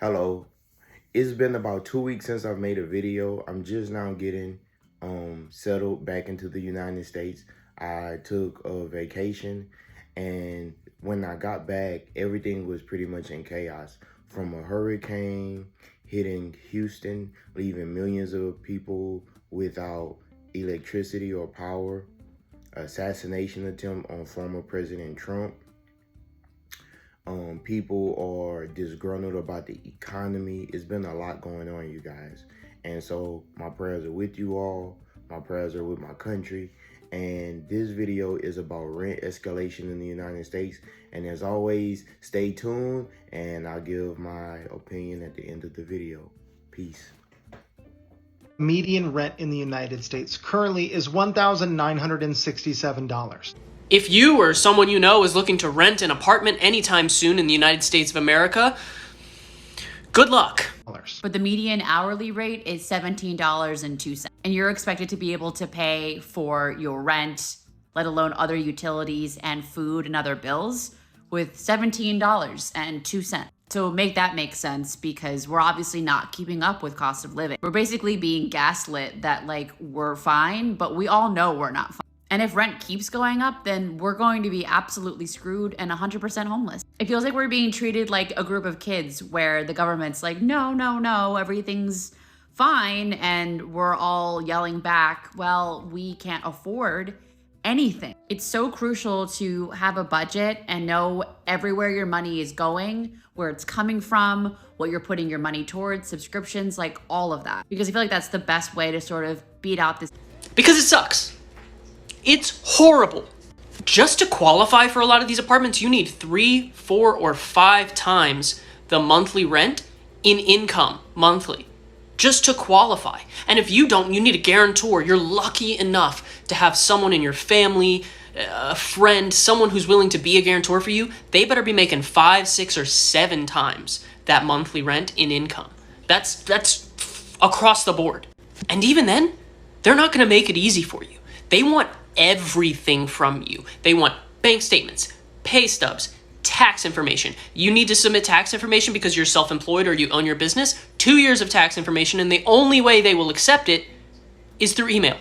Hello. It's been about 2 weeks since I've made a video. I'm just now getting settled back into the United States. I took a vacation, and when I got back, everything was pretty much in chaos. From a hurricane hitting Houston, leaving millions of people without electricity or power, assassination attempt on former President Trump. People are disgruntled about the economy. It's been a lot going on, you guys. And so my prayers are with you all. My prayers are with my country. And this video is about rent escalation in the United States. And as always, stay tuned and I'll give my opinion at the end of the video. Peace. Median rent in the United States currently is $1,967. If you or someone you know is looking to rent an apartment anytime soon in the United States of America, good luck. But the median hourly rate is $17.02. And you're expected to be able to pay for your rent, let alone other utilities and food and other bills, with $17.02. So make that make sense, because we're obviously not keeping up with cost of living. We're basically being gaslit that we're fine, but we all know we're not fine. And if rent keeps going up, then we're going to be absolutely screwed and 100% homeless. It feels like we're being treated like a group of kids where the government's like, no, everything's fine. And we're all yelling back, well, we can't afford anything. It's so crucial to have a budget and know everywhere your money is going, where it's coming from, what you're putting your money towards, subscriptions, like all of that. Because I feel like that's the best way to sort of beat out this. Because it sucks. It's horrible. Just to qualify for a lot of these apartments, you need 3, 4, or 5 times the monthly rent in income monthly, just to qualify. And if you don't, you need a guarantor. You're lucky enough to have someone in your family, a friend, someone who's willing to be a guarantor for you. They better be making 5, 6, or 7 times that monthly rent in income. That's across the board. And even then, they're not going to make it easy for you. They want everything from you. They want bank statements, pay stubs, tax information. You need to submit tax information because you're self-employed or you own your business. 2 years of tax information, and the only way they will accept it is through email.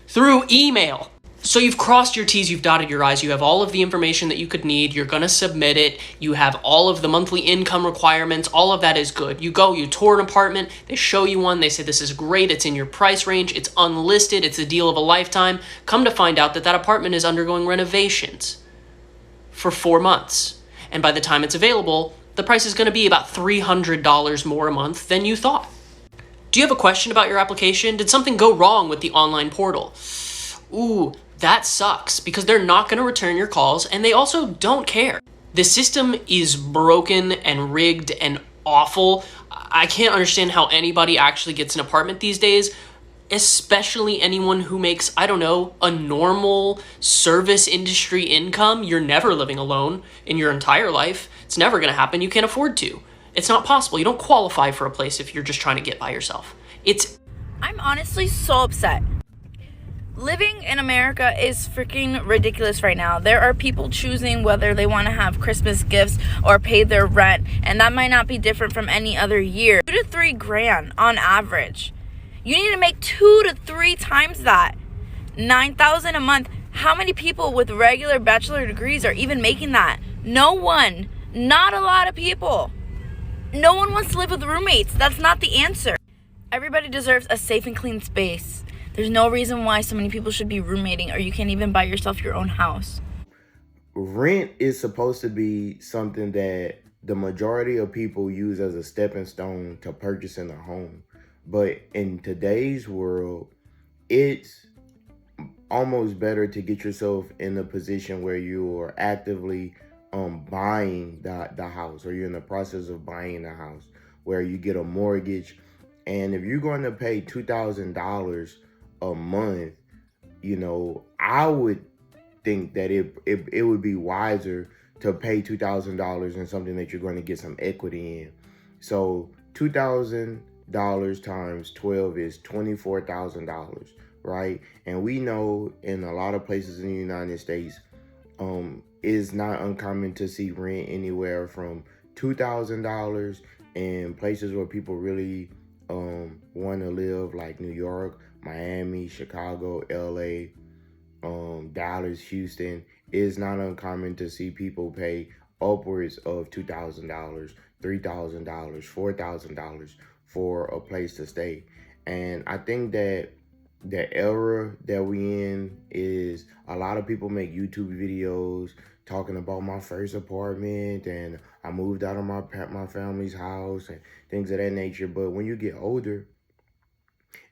Through email. So you've crossed your T's, you've dotted your I's, you have all of the information that you could need, you're gonna submit it, you have all of the monthly income requirements, all of that is good. You go, you tour an apartment, they show you one, they say this is great, it's in your price range, it's unlisted, it's a deal of a lifetime. Come to find out that that apartment is undergoing renovations for 4 months. And by the time it's available, the price is gonna be about $300 more a month than you thought. Do you have a question about your application? Did something go wrong with the online portal? Ooh, that sucks, because they're not going to return your calls, and they also don't care. The system is broken and rigged and awful. I can't understand how anybody actually gets an apartment these days, especially anyone who makes, I don't know, a normal service industry income. You're never living alone in your entire life. It's never going to happen. You can't afford to. It's not possible. You don't qualify for a place if you're just trying to get by yourself. I'm honestly so upset. Living in America is freaking ridiculous right now. There are people choosing whether they want to have Christmas gifts or pay their rent, and that might not be different from any other year. 2 to 3 grand on average. You need to make 2 to 3 times that. $9,000 a month. How many people with regular bachelor degrees are even making that? No one. Not a lot of people. No one wants to live with roommates. That's not the answer. Everybody deserves a safe and clean space. There's no reason why so many people should be roommating, or you can't even buy yourself your own house. Rent is supposed to be something that the majority of people use as a stepping stone to purchasing a home. But in today's world, it's almost better to get yourself in a position where you are actively buying the house, or you're in the process of buying the house, where you get a mortgage. And if you're going to pay $2,000 a month, I would think that it would be wiser to pay $2,000 in something that you're going to get some equity in. So $2,000 times 12 is $24,000, right? And we know in a lot of places in the United States, it's not uncommon to see rent anywhere from $2,000 in places where people really want to live, like New York, Miami, Chicago, LA, Dallas, Houston. It's not uncommon to see people pay upwards of $2,000, $3,000, $4,000 for a place to stay. And I think that the era that we in is a lot of people make YouTube videos talking about my first apartment and I moved out of my family's house and things of that nature. But when you get older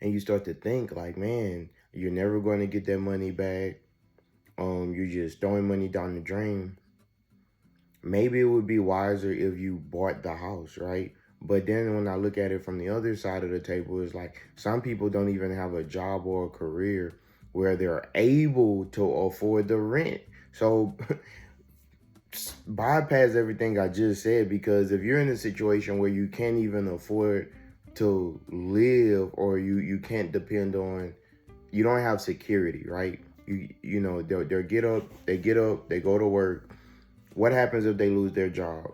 and you start to think like, man, you're never going to get that money back. You're just throwing money down the drain. Maybe it would be wiser if you bought the house, right? But then when I look at it from the other side of the table, it's like some people don't even have a job or a career where they're able to afford the rent. So bypass everything I just said, because if you're in a situation where you can't even afford to live, or you can't depend on, you don't have security, right? You know, they get up, they go to work. What happens if they lose their job?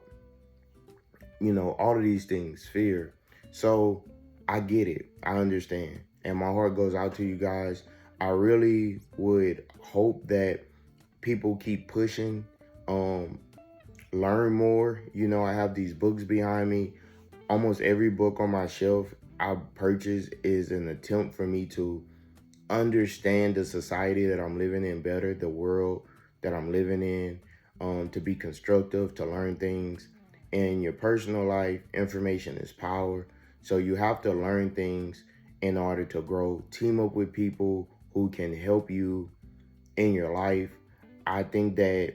You know, all of these things, fear. So I get it. I understand. And my heart goes out to you guys. I really would hope that people keep pushing, learn more. You know, I have these books behind me. Almost every book on my shelf I purchase is an attempt for me to understand the society that I'm living in better, the world that I'm living in, to be constructive, to learn things. In your personal life, information is power. So you have to learn things in order to grow. Team up with people who can help you in your life. I think that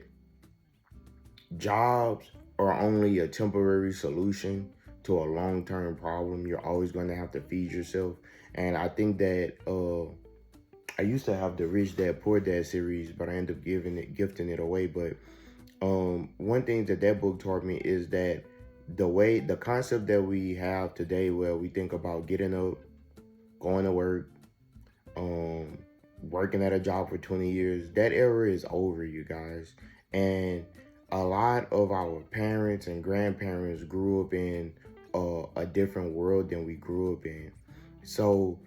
jobs are only a temporary solution to a long-term problem. You're always going to have to feed yourself. And I think that I used to have the Rich Dad Poor Dad series, but I ended up gifting it away. But one thing that book taught me is that the concept that we have today, where we think about getting up, going to work, working at a job for 20 years, that era is over, you guys. And a lot of our parents and grandparents grew up in a different world than we grew up in. So,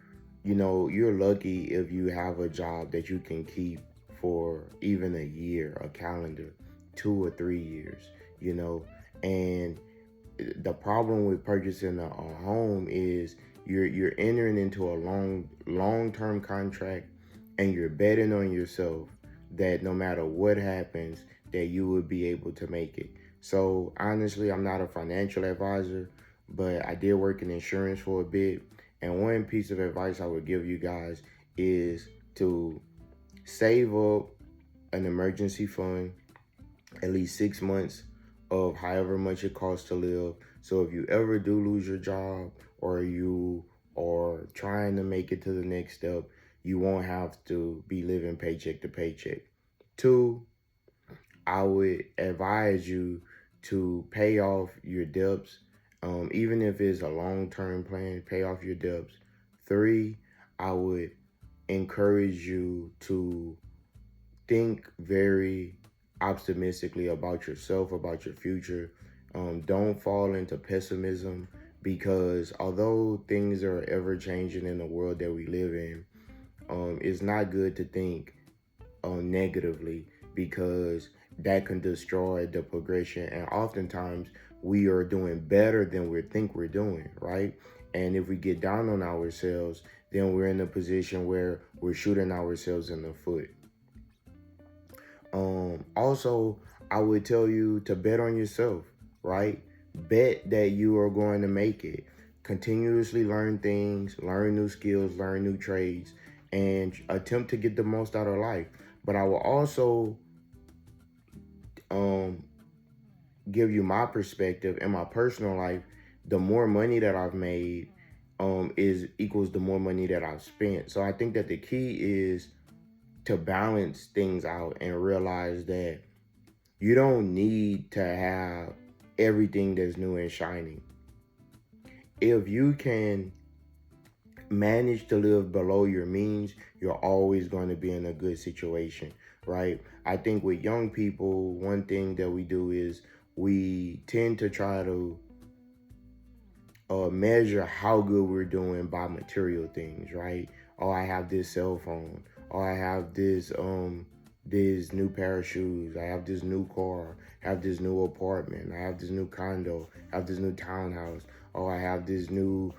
you know, you're lucky if you have a job that you can keep for even a year, a calendar, 2 or 3 years, you know. And the problem with purchasing a home is you're entering into a long-term contract, and you're betting on yourself that no matter what happens, that you will be able to make it. So honestly, I'm not a financial advisor, but I did work in insurance for a bit. And one piece of advice I would give you guys is to save up an emergency fund, at least 6 months of however much it costs to live. So if you ever do lose your job, or you are trying to make it to the next step, you won't have to be living paycheck to paycheck. 2, I would advise you to pay off your debts. Even if it's a long-term plan, pay off your debts. 3, I would encourage you to think very optimistically about yourself, about your future. Don't fall into pessimism, because although things are ever changing in the world that we live in, it's not good to think negatively, because that can destroy the progression. And oftentimes we are doing better than we think we're doing, right? And if we get down on ourselves, then we're in a position where we're shooting ourselves in the foot. Also, I would tell you to bet on yourself, right? Bet that you are going to make it. Continuously learn things, learn new skills, learn new trades, and attempt to get the most out of life. But I will also give you my perspective in my personal life. The more money that I've made is equals the more money that I've spent. So I think that the key is to balance things out and realize that you don't need to have everything that's new and shiny. If you can manage to live below your means, you're always going to be in a good situation, right? I think with young people, one thing that we do is we tend to try to measure how good we're doing by material things, right? Oh, I have this cell phone. Oh, I have this new pair of shoes. I have this new car. I have this new apartment. I have this new condo. I have this new townhouse. Oh, I have this new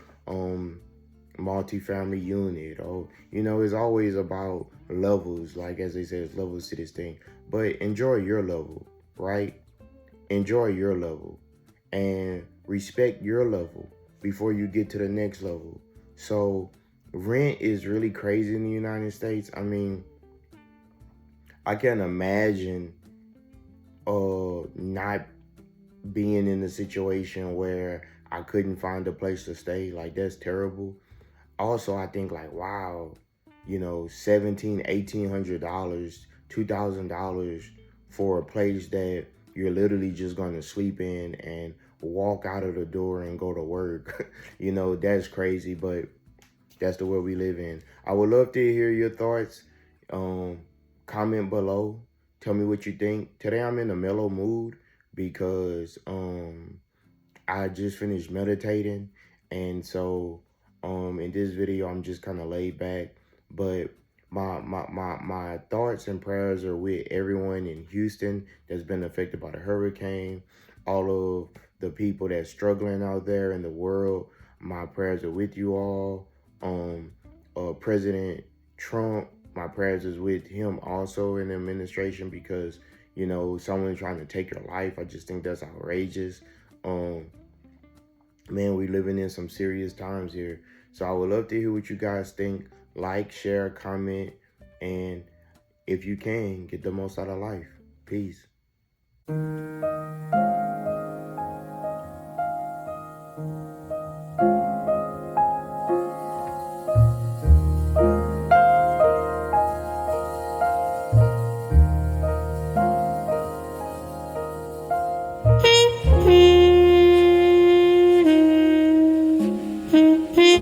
multi-family unit. Oh, it's always about levels. Like as they say, it's levels to this thing. But enjoy your level, right? Enjoy your level and respect your level before you get to the next level. So rent is really crazy in the United States. I mean, I can't imagine not being in a situation where I couldn't find a place to stay. Like, that's terrible. Also, I think like, wow, $1,700, $1,800, $2,000 for a place that you're literally just gonna sleep in and walk out of the door and go to work. That's crazy, but that's the world we live in. I would love to hear your thoughts. Comment below. Tell me what you think. Today I'm in a mellow mood because I just finished meditating, and so in this video I'm just kind of laid back. But my thoughts and prayers are with everyone in Houston that's been affected by the hurricane, all of the people that's struggling out there in the world. My prayers are with you all. President Trump, my prayers is with him also in the administration, because someone trying to take your life. I just think that's outrageous. Man, we living in some serious times here. So I would love to hear what you guys think. Like, share, comment, and if you can, get the most out of life. Peace.